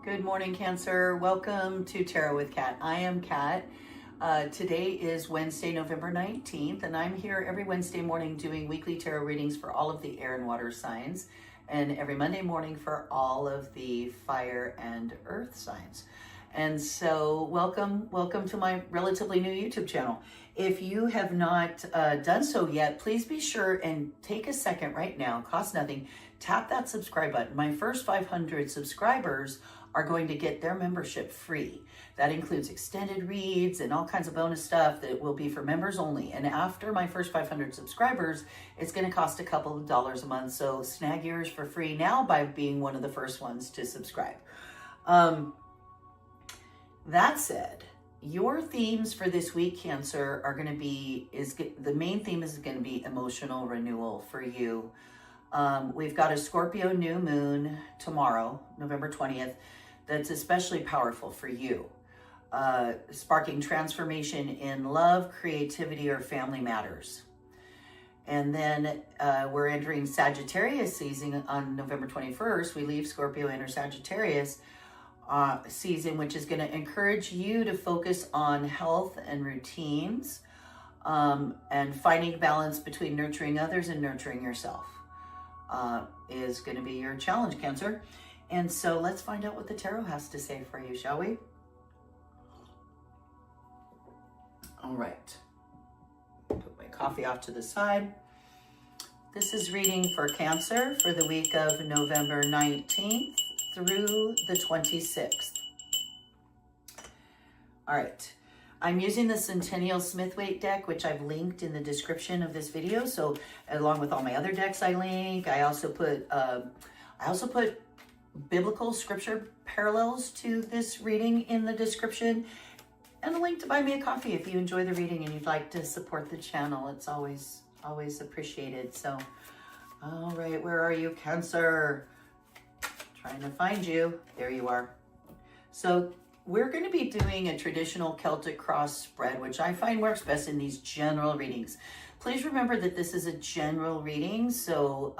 Good morning, Cancer. Welcome to Tarot with Kat. I am Kat. Today is Wednesday, November 19th, and I'm here every Wednesday morning doing weekly tarot readings for all of the air and water signs, and every Monday morning for all of the fire and earth signs. And so welcome to my relatively new YouTube channel. If you have not done so yet, please be sure and take a second right now, costs nothing, tap that subscribe button. My first 500 subscribers are going to get their membership free. That includes extended reads and all kinds of bonus stuff that will be for members only. And after my first 500 subscribers, it's going to cost a couple of dollars a month. So snag yours for free now by being one of the first ones to subscribe. That said, your themes for this week, Cancer, are going to be, the main theme is going to be emotional renewal for you. We've got a Scorpio New Moon tomorrow, November 20th, that's especially powerful for you, sparking transformation in love, creativity, or family matters. And then we're entering Sagittarius season on November 21st. We leave Scorpio, enter Sagittarius season, which is going to encourage you to focus on health and routines, and finding balance between nurturing others and nurturing yourself. Is going to be your challenge, Cancer. And so let's find out what the tarot has to say for you, shall we? All right. Put my coffee off to the side. This is reading for Cancer for the week of November 19th through the 26th. All right. I'm using the Centennial Smith-Waite deck, which I've linked in the description of this video. So along with all my other decks I link, I also put biblical scripture parallels to this reading in the description, and a link to buy me a coffee if you enjoy the reading and you'd like to support the channel. It's always appreciated. So, all right, where are you, Cancer? Trying to find you. There you are. So we're going to be doing a traditional Celtic cross spread, which I find works best in these general readings. Please remember that this is a general reading, so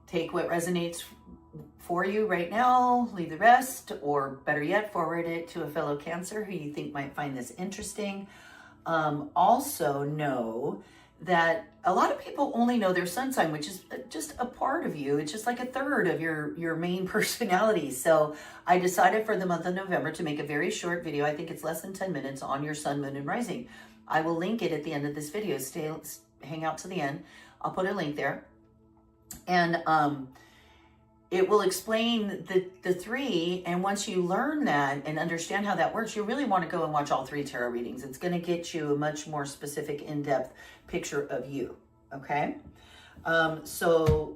take what resonates for you right now, leave the rest, or better yet, forward it to a fellow Cancer who you think might find this interesting. Also know that a lot of people only know their sun sign, which is just a part of you. It's just like a third of your main personality. So I decided for the month of November to make a very short video. I think it's less than 10 minutes on your sun, moon, and rising. I will link it at the end of this video. Hang out to the end. I'll put a link there. And it will explain the three, and once you learn that and understand how that works, you really want to go and watch all three tarot readings. It's going to get you a much more specific, in-depth picture of you, okay? So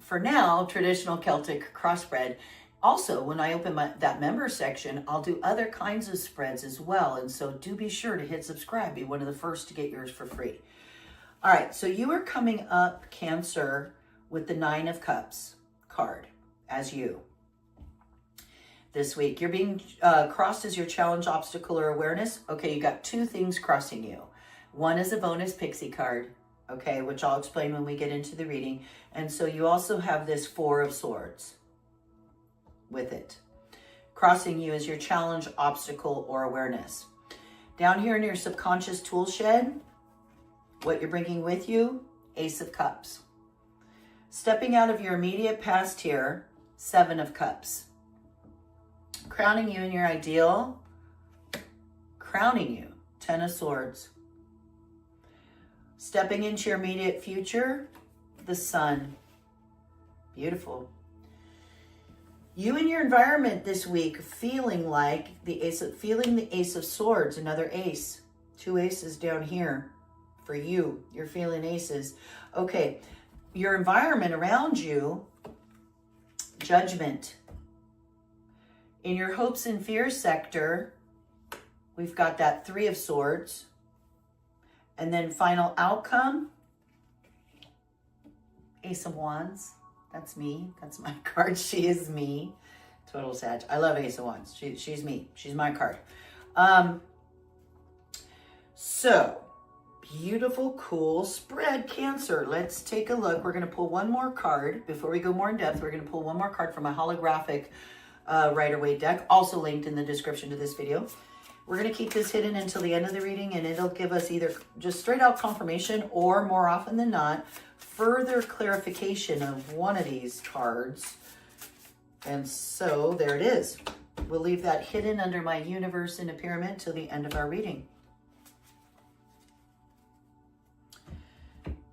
for now, traditional Celtic cross spread. Also, when I open that member section, I'll do other kinds of spreads as well, and so do be sure to hit subscribe. Be one of the first to get yours for free. All right, so you are coming up, Cancer, with the Nine of Cups card as you this week. You're being crossed as your challenge, obstacle, or awareness. Okay, you got two things crossing you. One is a bonus Pixie card, okay, which I'll explain when we get into the reading. And so you also have this Four of Swords with it. Crossing you as your challenge, obstacle, or awareness. Down here in your subconscious tool shed, what you're bringing with you, Ace of Cups. Stepping out of your immediate past here, Seven of Cups. Crowning you in your ideal, crowning you, Ten of Swords. Stepping into your immediate future, the Sun. Beautiful. You and your environment this week feeling like the Ace of Swords, another ace. Two aces down here for you. You're feeling aces. Okay. Your environment around you, Judgment. In your hopes and fears sector, we've got that Three of Swords. And then final outcome, Ace of Wands. That's me. That's my card. She is me. Total Sag. I love Ace of Wands. She's me. She's my card. So beautiful, cool spread, Cancer. Let's take a look. We're going to pull one more card. Before we go more in depth, we're going to pull one more card from a holographic Rider-Waite deck, also linked in the description to this video. We're going to keep this hidden until the end of the reading, and it'll give us either just straight out confirmation or, more often than not, further clarification of one of these cards. And so there it is. We'll leave that hidden under my universe in a pyramid till the end of our reading.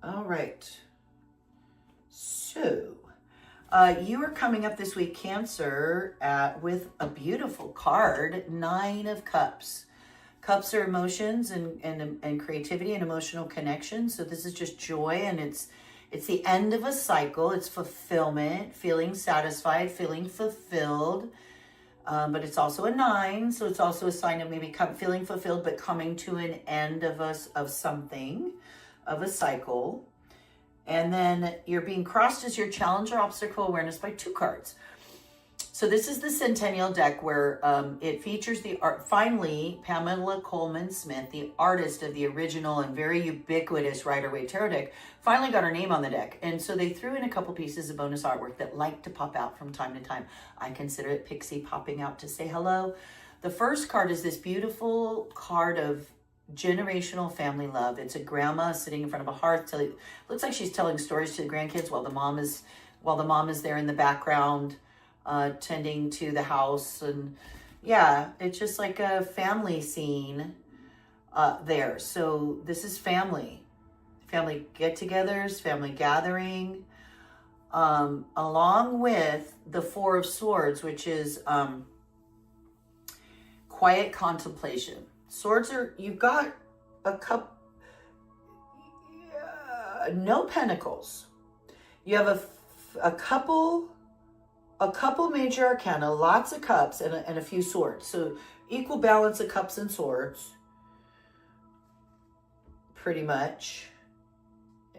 All right. So you are coming up this week, Cancer, with a beautiful card, 9 of Cups. Cups are emotions and creativity and emotional connection. So this is just joy, and it's the end of a cycle. It's fulfillment, feeling satisfied, feeling fulfilled. But it's also a 9, so it's also a sign of maybe feeling fulfilled, but coming to an end of something, of a cycle. And then you're being crossed as your challenger obstacle awareness by 2 cards. So this is the Centennial deck where it features the art. Finally, Pamela Coleman Smith, the artist of the original and very ubiquitous Rider-Waite Tarot deck, finally got her name on the deck. And so they threw in a couple pieces of bonus artwork that like to pop out from time to time. I consider it Pixie popping out to say hello. The first card is this beautiful card of generational family love. It's a grandma sitting in front of a hearth. Looks like she's telling stories to the grandkids while the mom is there in the background, tending to the house. And yeah, it's just like a family scene there. So this is family get-togethers, family gathering, along with the 4 of Swords, which is quiet contemplation. Swords are, you've got a cup, no pentacles. You have a couple major arcana, lots of cups, and a few swords. So equal balance of cups and swords, pretty much.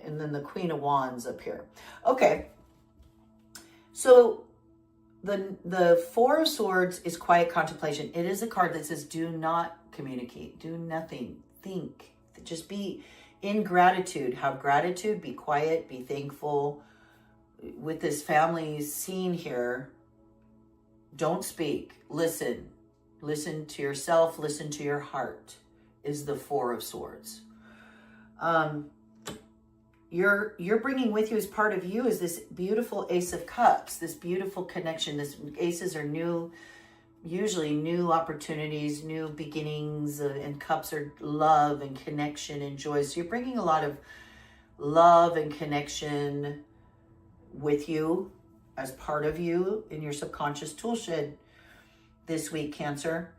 And then the Queen of Wands up here. Okay. So the 4 of Swords is quiet contemplation. It is a card that says do not communicate, do nothing, think, just be in gratitude, have gratitude, be quiet, be thankful. With this family scene here, don't speak, listen to yourself, listen to your heart, is the 4 of Swords. You're bringing with you as part of you is this beautiful Ace of Cups, this beautiful connection. This aces are new, usually new opportunities, new beginnings, and cups are love and connection and joy. So you're bringing a lot of love and connection with you as part of you in your subconscious tool shed this week, Cancer.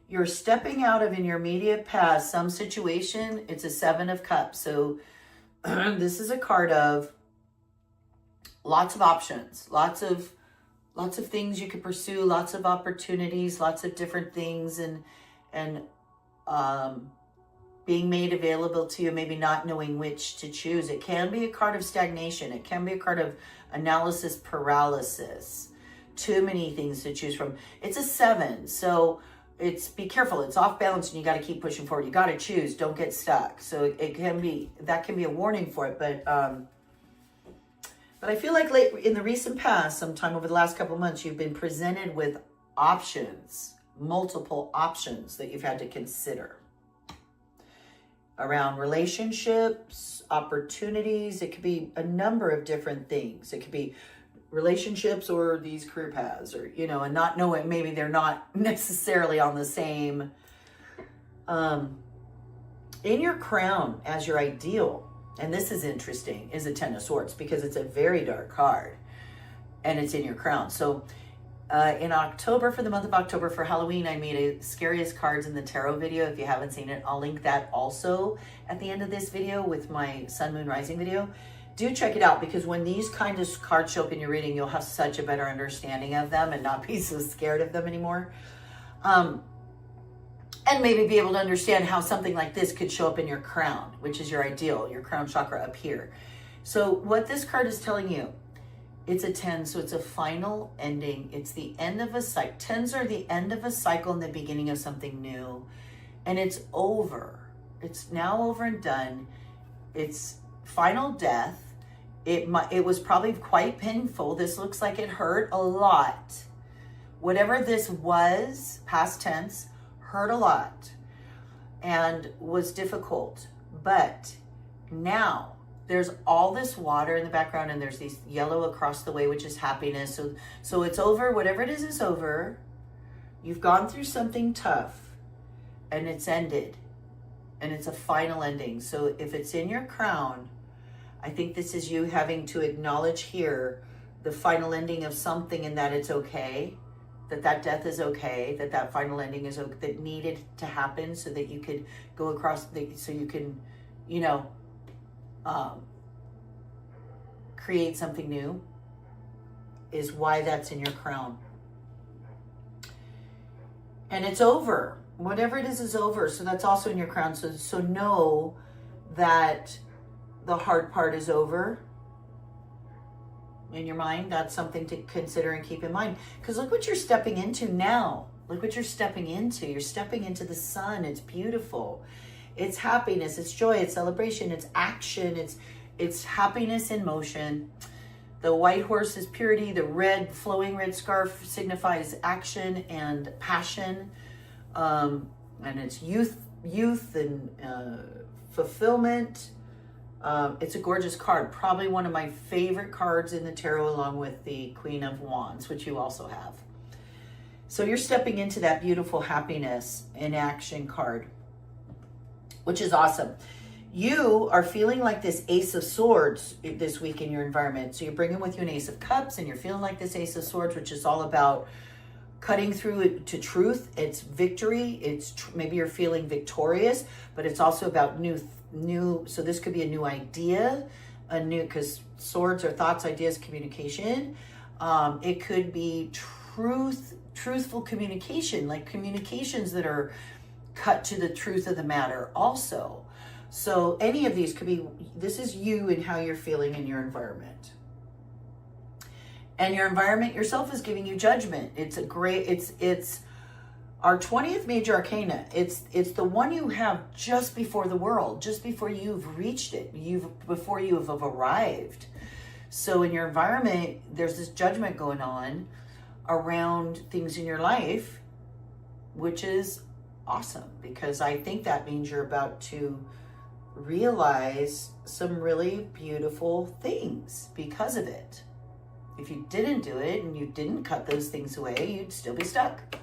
You're stepping out of in your immediate past some situation. It's a 7 of Cups. So this is a card of lots of options, lots of things you could pursue, lots of opportunities, lots of different things, and being made available to you, maybe not knowing which to choose. It can be a card of stagnation. It can be a card of analysis paralysis. Too many things to choose from. It's a 7, so be careful. It's off balance, and you got to keep pushing forward. You got to choose. Don't get stuck. So that can be a warning for it. But I feel like in the recent past, sometime over the last couple of months, you've been presented with options, multiple options that you've had to consider around relationships, opportunities. It could be a number of different things. It could be relationships or these career paths, or, and not knowing, maybe they're not necessarily on the same, in your crown as your ideal. And this is interesting, is a 10 of Swords, because it's a very dark card and it's in your crown. So in October, for the month of October, for Halloween, I made a Scariest Cards in the Tarot video. If you haven't seen it, I'll link that also at the end of this video with my Sun, Moon, Rising video. Do check it out, because when these kind of cards show up in your reading, you'll have such a better understanding of them and not be so scared of them anymore. And maybe be able to understand how something like this could show up in your crown, which is your ideal, your crown chakra up here. So what this card is telling you, it's a 10, so it's a final ending. It's the end of a cycle. 10s are the end of a cycle and the beginning of something new. And it's over. It's now over and done. It's final death. It was probably quite painful. This looks like it hurt a lot. whatever this was, past tense, hurt a lot and was difficult. But now there's all this water in the background, and there's these yellow across the way, which is happiness. So it's over. Whatever it is over. You've gone through something tough, and it's ended, and it's a final ending. So if it's in your crown, I think this is you having to acknowledge here the final ending of something, and that it's okay, that death is okay, that final ending is okay, that needed to happen so that you could go across, so you can, you know, create something new, is why that's in your crown. And it's over. Whatever it is over. So that's also in your crown. So know that the hard part is over in your mind. That's something to consider and keep in mind. Because look what you're stepping into now. Look what you're stepping into. You're stepping into the sun. It's beautiful. It's happiness. It's joy. It's celebration. It's action. It's happiness in motion. The white horse is purity. The red, flowing red scarf signifies action and passion. And it's youth and fulfillment. It's a gorgeous card. Probably one of my favorite cards in the tarot, along with the Queen of Wands, which you also have. So you're stepping into that beautiful happiness in action card, which is awesome. You are feeling like this Ace of Swords this week in your environment. So you're bringing with you an Ace of Cups, and you're feeling like this Ace of Swords, which is all about cutting through to truth. It's victory. It's maybe you're feeling victorious, but it's also about new. So this could be a new idea, because swords are thoughts, ideas, communication. It could be truthful communication, like communications that are cut to the truth of the matter also. So any of these could be, this is you and how you're feeling in your environment. And your environment yourself is giving you judgment. It's our 20th major arcana. It's the one you have just before the world, just before you've reached it, before you have arrived. So in your environment, there's this judgment going on around things in your life, which is awesome, because I think that means you're about to realize some really beautiful things because of it. If you didn't do it and you didn't cut those things away, you'd still be stuck.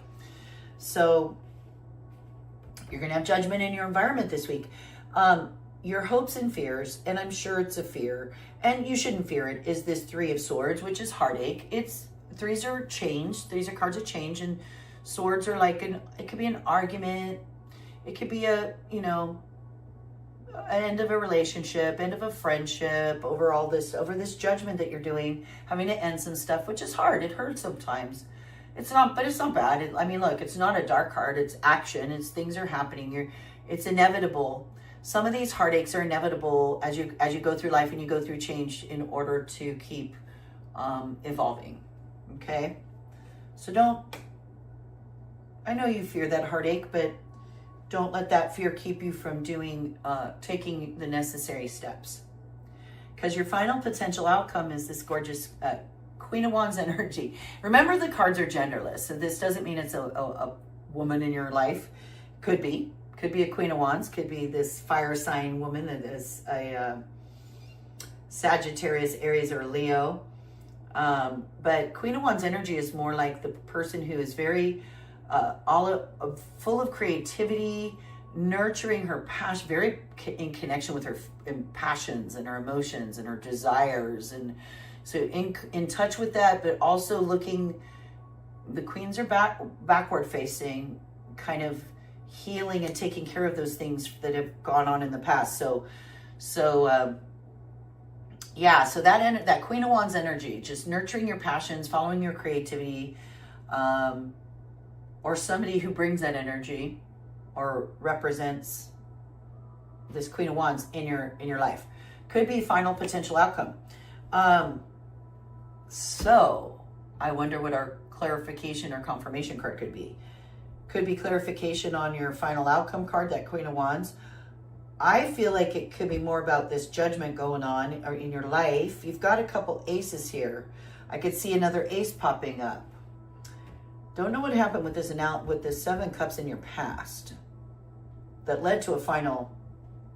So you're going to have judgment in your environment this week. Your hopes and fears, and I'm sure it's a fear, and you shouldn't fear it, is this Three of Swords, which is heartache. Threes are change. Threes are cards of change, and swords are like it could be an argument. It could be an end of a relationship, end of a friendship, over this judgment that you're doing, having to end some stuff, which is hard. It hurts sometimes. It's not bad. Look, it's not a dark card. It's action. It's things are happening. It's inevitable. Some of these heartaches are inevitable as you go through life and you go through change in order to keep evolving. Okay? So I know you fear that heartache, but don't let that fear keep you from taking the necessary steps. Because your final potential outcome is this gorgeous Queen of Wands energy. Remember, the cards are genderless, so this doesn't mean it's a woman in your life. Could be a Queen of Wands, could be this fire sign woman that is a Sagittarius, Aries, or Leo. But Queen of Wands energy is more like the person who is very full of creativity, nurturing her passion, very in connection with her passions and her emotions and her desires, and so in touch with that, but also looking. The queens are backward facing, kind of healing and taking care of those things that have gone on in the past. So that Queen of Wands energy, just nurturing your passions, following your creativity. Or somebody who brings that energy or represents this Queen of Wands in your life. Could be final potential outcome. So I wonder what our clarification or confirmation card could be. Could be clarification on your final outcome card, that Queen of Wands. I feel like it could be more about this judgment going on in your life. You've got a couple aces here. I could see another ace popping up. Don't know what happened with this 7 Cups in your past that led to a final,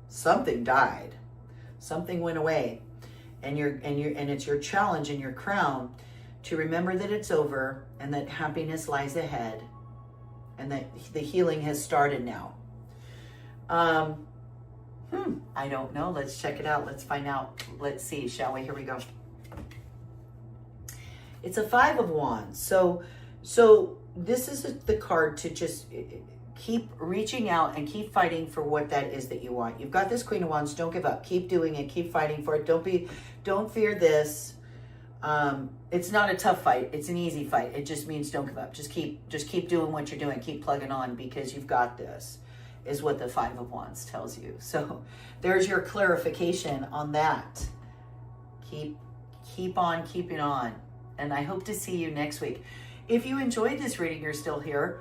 something died, something went away, and it's your challenge and your crown to remember that it's over and that happiness lies ahead and that the healing has started now. I don't know. Let's check it out. Let's find out. Let's see, shall we? Here we go. It's a 5 of Wands. So this is the card to just keep reaching out and keep fighting for what that is that you want. You've got this Queen of Wands. Don't give up. Keep doing it. Keep fighting for it. Don't fear this. It's not a tough fight. It's an easy fight. It just means don't give up. Just keep doing what you're doing. Keep plugging on because you've got this, is what the 5 of Wands tells you. So there's your clarification on that. Keep on keeping on. And I hope to see you next week. If you enjoyed this reading, you're still here,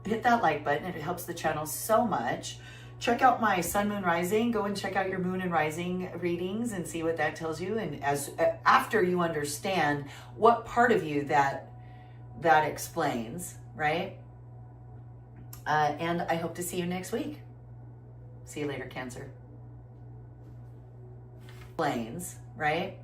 hit that like button. It helps the channel so much. Check out my Sun, Moon, Rising. Go and check out your Moon and Rising readings and see what that tells you. And after you understand what part of you that explains, right? And I hope to see you next week. See you later, Cancer. Explains, right?